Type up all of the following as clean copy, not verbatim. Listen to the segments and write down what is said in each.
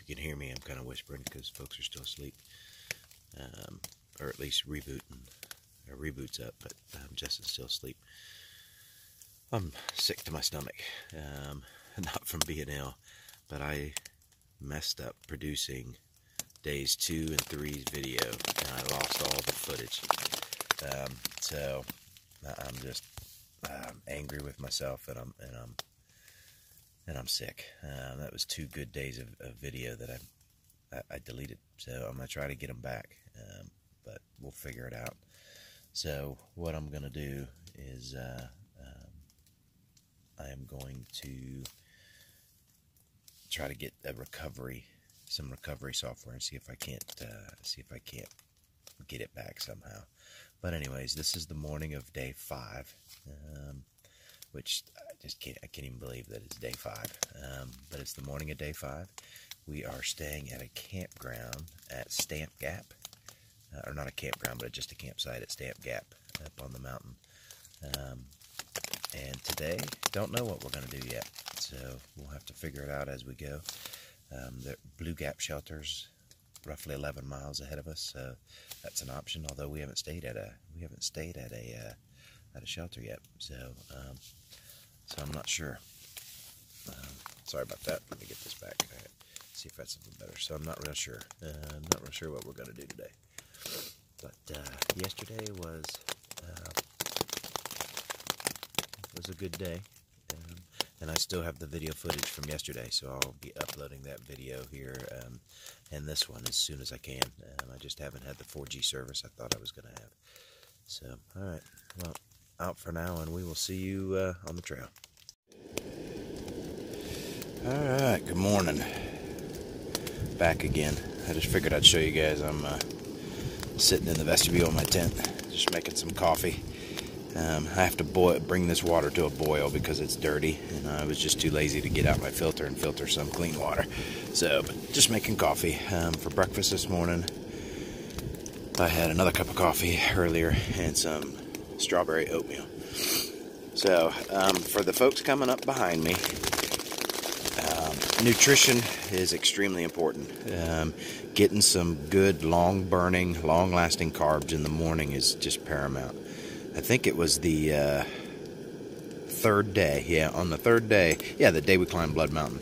you can hear me, I'm kind of whispering because folks are still asleep, or at least reboot's up, but Justin's still asleep. I'm sick to my stomach, not from being ill, but I messed up producing days 2 and 3's video, and I lost all the footage. So I'm just angry with myself, and I'm sick. That was 2 good days of video that I deleted. So I'm gonna try to get them back, but we'll figure it out. So what I'm gonna do is I am going to try to get some recovery software, and see if I can't get it back somehow. But anyways, this is the morning of day 5, which I can't even believe that it's day 5. But it's the morning of day 5. We are staying at a campground at Stamp Gap, or not a campground, but just a campsite at Stamp Gap up on the mountain. And today, don't know what we're going to do yet, so we'll have to figure it out as we go. The Blue Gap shelter's roughly 11 miles ahead of us, so that's an option. Although we haven't stayed at a shelter yet, so I'm not sure. Sorry about that. Let me get this back. All right. See if that's something better. So I'm not real sure. I'm not real sure what we're going to do today. But yesterday was a good day, and I still have the video footage from yesterday, so I'll be uploading that video here and this one as soon as I can. I just haven't had the 4G service I thought I was going to have. So, all right, well, out for now, and we will see you on the trail. All right, good morning. Back again. I just figured I'd show you guys. I'm sitting in the vestibule of my tent, just making some coffee. I have to bring this water to a boil because it's dirty, and I was just too lazy to get out my filter and filter some clean water. So, but just making coffee for breakfast this morning. I had another cup of coffee earlier and some strawberry oatmeal. So, for the folks coming up behind me, nutrition is extremely important. Getting some good, long-burning, long-lasting carbs in the morning is just paramount. I think it was the 3rd day. Yeah, on the 3rd day. Yeah, the day we climbed Blood Mountain.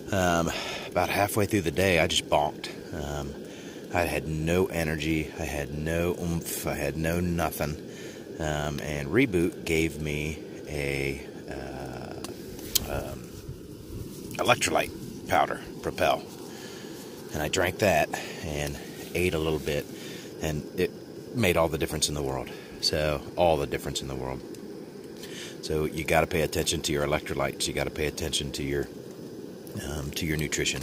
About halfway through the day, I just bonked. I had no energy. I had no oomph. I had no nothing. And Reboot gave me a electrolyte powder, Propel. And I drank that and ate a little bit, and it made all the difference in the world. So, all the difference in the world. So, you got to pay attention to your electrolytes. You got to pay attention to your nutrition.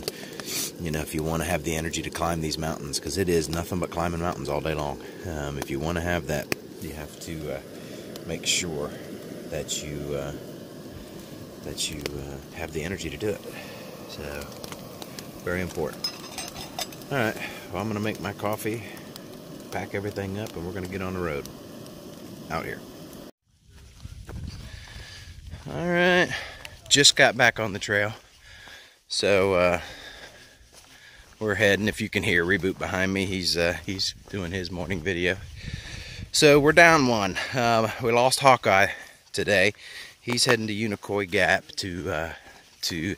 You know, if you want to have the energy to climb these mountains, because it is nothing but climbing mountains all day long. If you want to have that, you have to make sure that you have the energy to do it. So, very important. All right. Well, I'm going to make my coffee, pack everything up, and we're going to get on the road. Out here. All right, just got back on the trail, so we're heading. If you can hear Reboot behind me, he's doing his morning video. So we're down one. We lost Hawkeye today. He's heading to Unicoi Gap to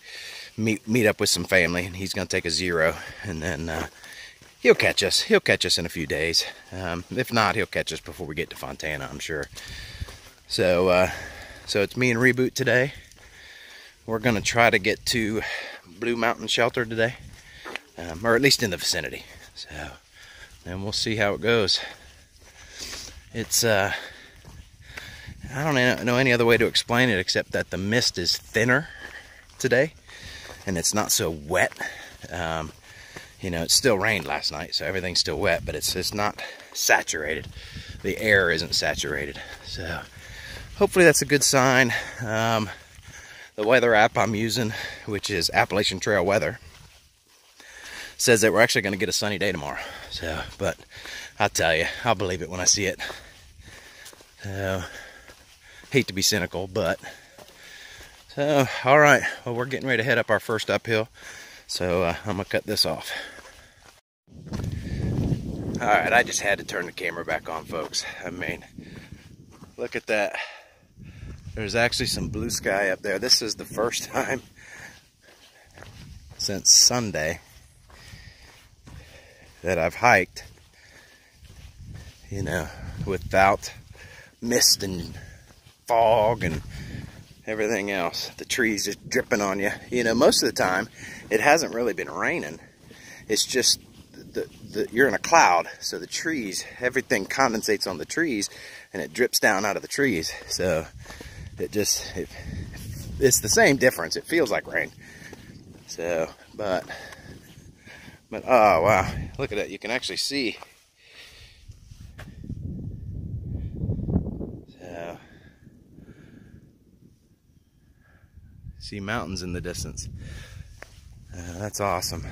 meet up with some family, and he's gonna take a 0, and then he'll catch us. He'll catch us in a few days. If not, he'll catch us before we get to Fontana, I'm sure. So, so it's me and Reboot today. We're gonna try to get to Blue Mountain Shelter today, or at least in the vicinity. So, and we'll see how it goes. It's I don't know any other way to explain it except that the mist is thinner today, and it's not so wet. You know, it still rained last night, so everything's still wet, but it's not saturated. The air isn't saturated. So hopefully that's a good sign. The weather app I'm using, which is Appalachian Trail Weather, says that we're actually going to get a sunny day tomorrow. So, but I'll tell you, I'll believe it when I see it. Hate to be cynical, but so all right. Well, we're getting ready to head up our first uphill. So I'm gonna cut this off. All right, I just had to turn the camera back on, folks. I mean, look at that. There's actually some blue sky up there. This is the first time since Sunday that I've hiked, you know, without mist and fog and everything else. The trees just dripping on you. You know, most of the time it hasn't really been raining. It's just you're in a cloud, so the trees, everything condensates on the trees and it drips down out of the trees. So it's the same difference. It feels like rain. So, but oh wow, look at it. You can actually see. So, see mountains in the distance. That's awesome.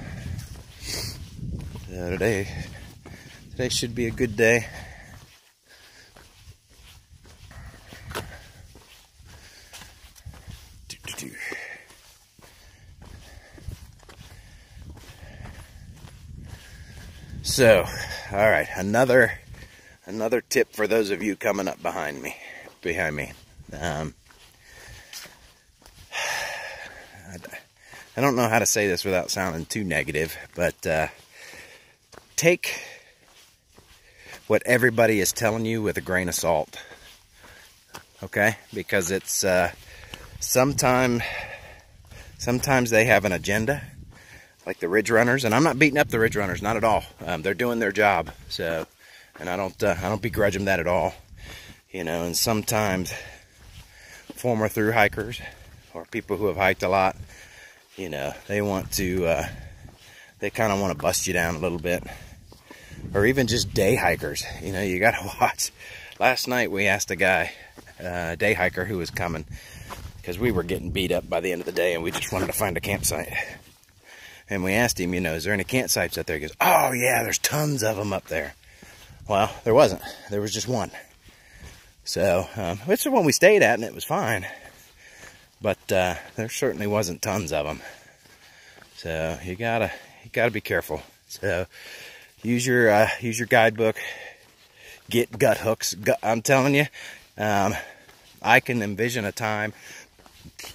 So today should be a good day. So, all right, another tip for those of you coming up behind me. I don't know how to say this without sounding too negative, but take what everybody is telling you with a grain of salt, okay? Because it's sometimes they have an agenda, like the Ridge Runners, and I'm not beating up the Ridge Runners, not at all. They're doing their job, so, and I don't begrudge them that at all, you know. And sometimes former thru hikers or people who have hiked a lot, you know, they kind of want to bust you down a little bit. Or even just day hikers, you know, you gotta watch. Last night we asked a guy, a day hiker who was coming, because we were getting beat up by the end of the day and we just wanted to find a campsite. And we asked him, you know, is there any campsites up there? He goes, oh yeah, there's tons of them up there. Well, there wasn't. There was just one. So, which is the one we stayed at, and it was fine. But there certainly wasn't tons of them. So you gotta be careful. So use your guidebook. Get gut hooks. I'm telling you, I can envision a time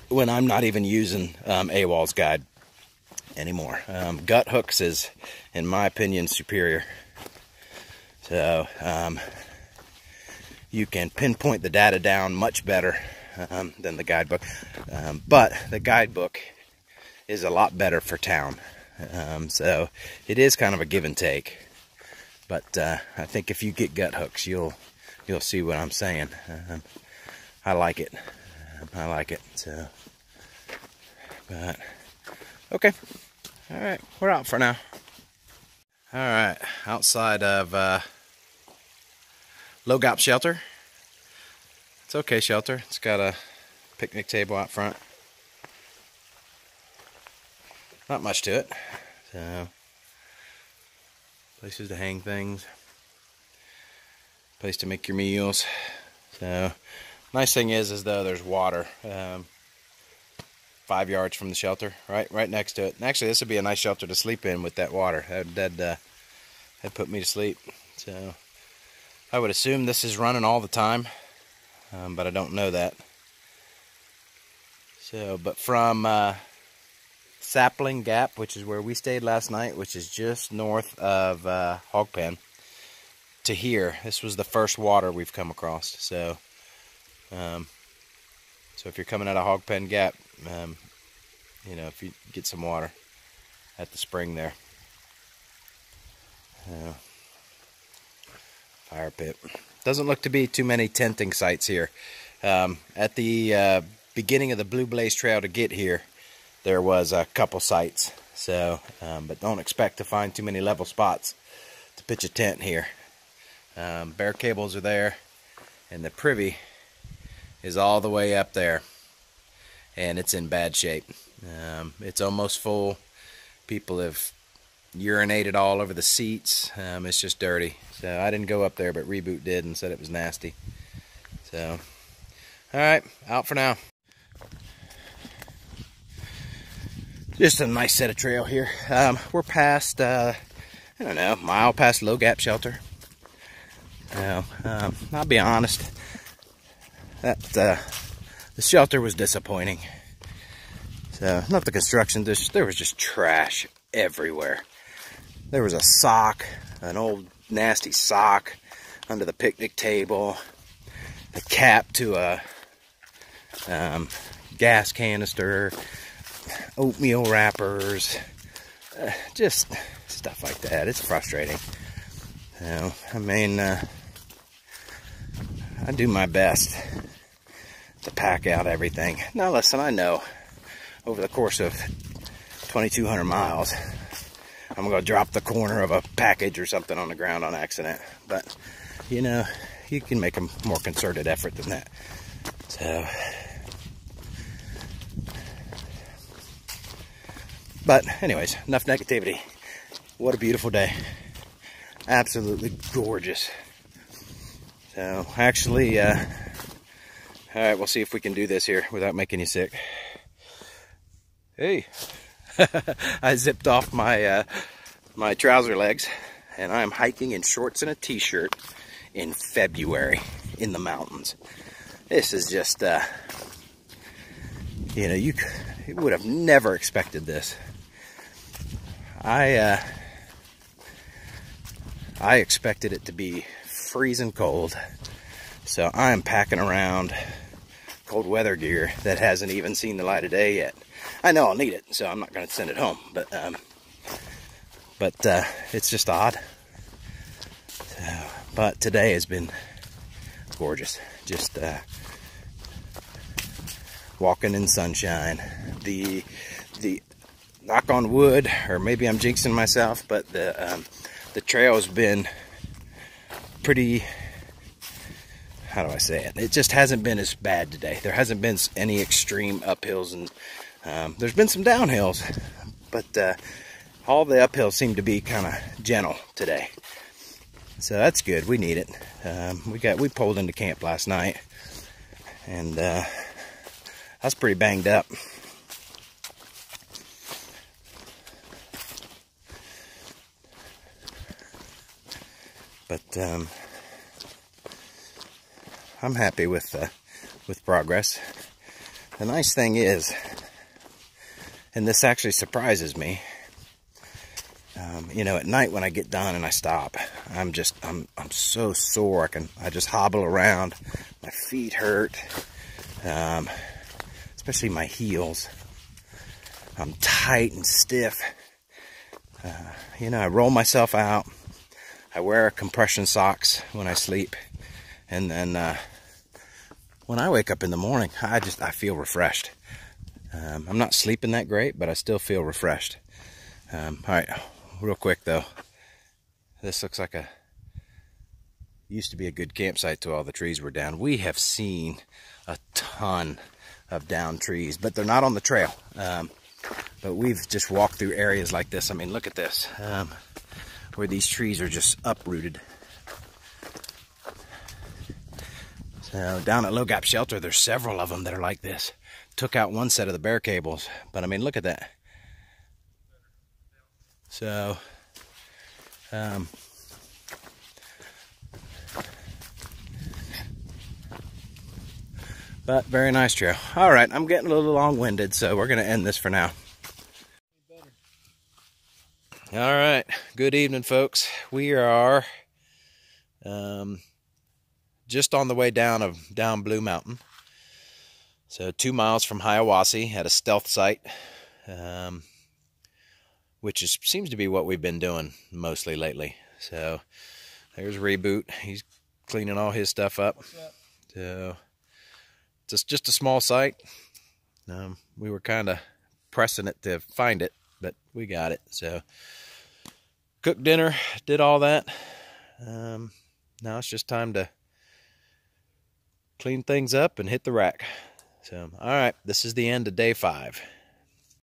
when I'm not even using AWOL's guide anymore. Gut hooks is, in my opinion, superior. So you can pinpoint the data down much better than the guidebook. But the guidebook is a lot better for town. So it is kind of a give and take. But I think if you get gut hooks, you'll see what I'm saying. I like it. I like it. So, but okay. All right, we're out for now. All right, outside of Low Gap Shelter. It's okay shelter. It's got a picnic table out front. Not much to it. So, places to hang things. Place to make your meals. So, nice thing is though there's water. 5 yards from the shelter, right next to it. And actually, this would be a nice shelter to sleep in with that water. That'd put me to sleep. So, I would assume this is running all the time, but I don't know that. So, but from Sapling Gap, which is where we stayed last night, which is just north of Hog Pen, to here, this was the first water we've come across. So, so if you're coming out of Hog Pen Gap, you know, if you get some water at the spring there. Fire pit. Doesn't look to be too many tenting sites here. At the beginning of the Blue Blaze Trail to get here, there was a couple sites. So, but don't expect to find too many level spots to pitch a tent here. Bare cables are there, and the privy is all the way up there, and it's in bad shape. It's almost full. People have urinated all over the seats. It's just dirty. So I didn't go up there, but Reboot did and said it was nasty. So, all right, out for now. Just a nice set of trail here. We're past, I don't know, a mile past Low Gap Shelter. I'll be honest, that the shelter was disappointing. So, not the construction, there was just trash everywhere. There was a sock, an old nasty sock under the picnic table, a cap to a gas canister, oatmeal wrappers, just stuff like that. It's frustrating. I mean, I do my best to pack out everything. Now listen, I know over the course of 2,200 miles, I'm going to drop the corner of a package or something on the ground on accident. But, you know, you can make a more concerted effort than that. So, but anyways, enough negativity. What a beautiful day. Absolutely gorgeous. So, actually, all right, we'll see if we can do this here without making you sick. Hey, I zipped off my my trouser legs, and I'm hiking in shorts and a t-shirt in February in the mountains. This is just, you know, you would have never expected this. I expected it to be freezing cold, so I'm packing around cold weather gear that hasn't even seen the light of day yet. I know I'll need it, so I'm not going to send it home, but it's just odd. So, but today has been gorgeous. Just walking in sunshine. The knock on wood, or maybe I'm jinxing myself, but the trail has been pretty, how do I say it? It just hasn't been as bad today. There hasn't been any extreme uphills, and there's been some downhills, but all the uphills seem to be kind of gentle today. So that's good. We need it. We pulled into camp last night, and I was pretty banged up. But I'm happy with progress. The nice thing is, and this actually surprises me, you know, at night when I get done and I stop, I'm so sore. I just hobble around. My feet hurt, especially my heels. I'm tight and stiff. You know, I roll myself out. I wear compression socks when I sleep, and then when I wake up in the morning, I feel refreshed. I'm not sleeping that great, but I still feel refreshed. All right, real quick though, this looks like used to be a good campsite till all the trees were down. We have seen a ton of downed trees, but they're not on the trail. But we've just walked through areas like this. I mean, look at this. Where these trees are just uprooted. So down at Low Gap Shelter, there's several of them that are like this. Took out one set of the bear cables, but I mean, look at that. So, but very nice trail. All right, I'm getting a little long-winded, so we're gonna end this for now. All right, good evening, folks. We are just on the way down Blue Mountain. So 2 miles from Hiawassee at a stealth site, which seems to be what we've been doing mostly lately. So there's Reboot. He's cleaning all his stuff up. So it's just a small site. We were kind of pressing it to find it, but we got it. So cooked dinner, did all that. Now it's just time to clean things up and hit the rack. So, all right, this is the end of day 5.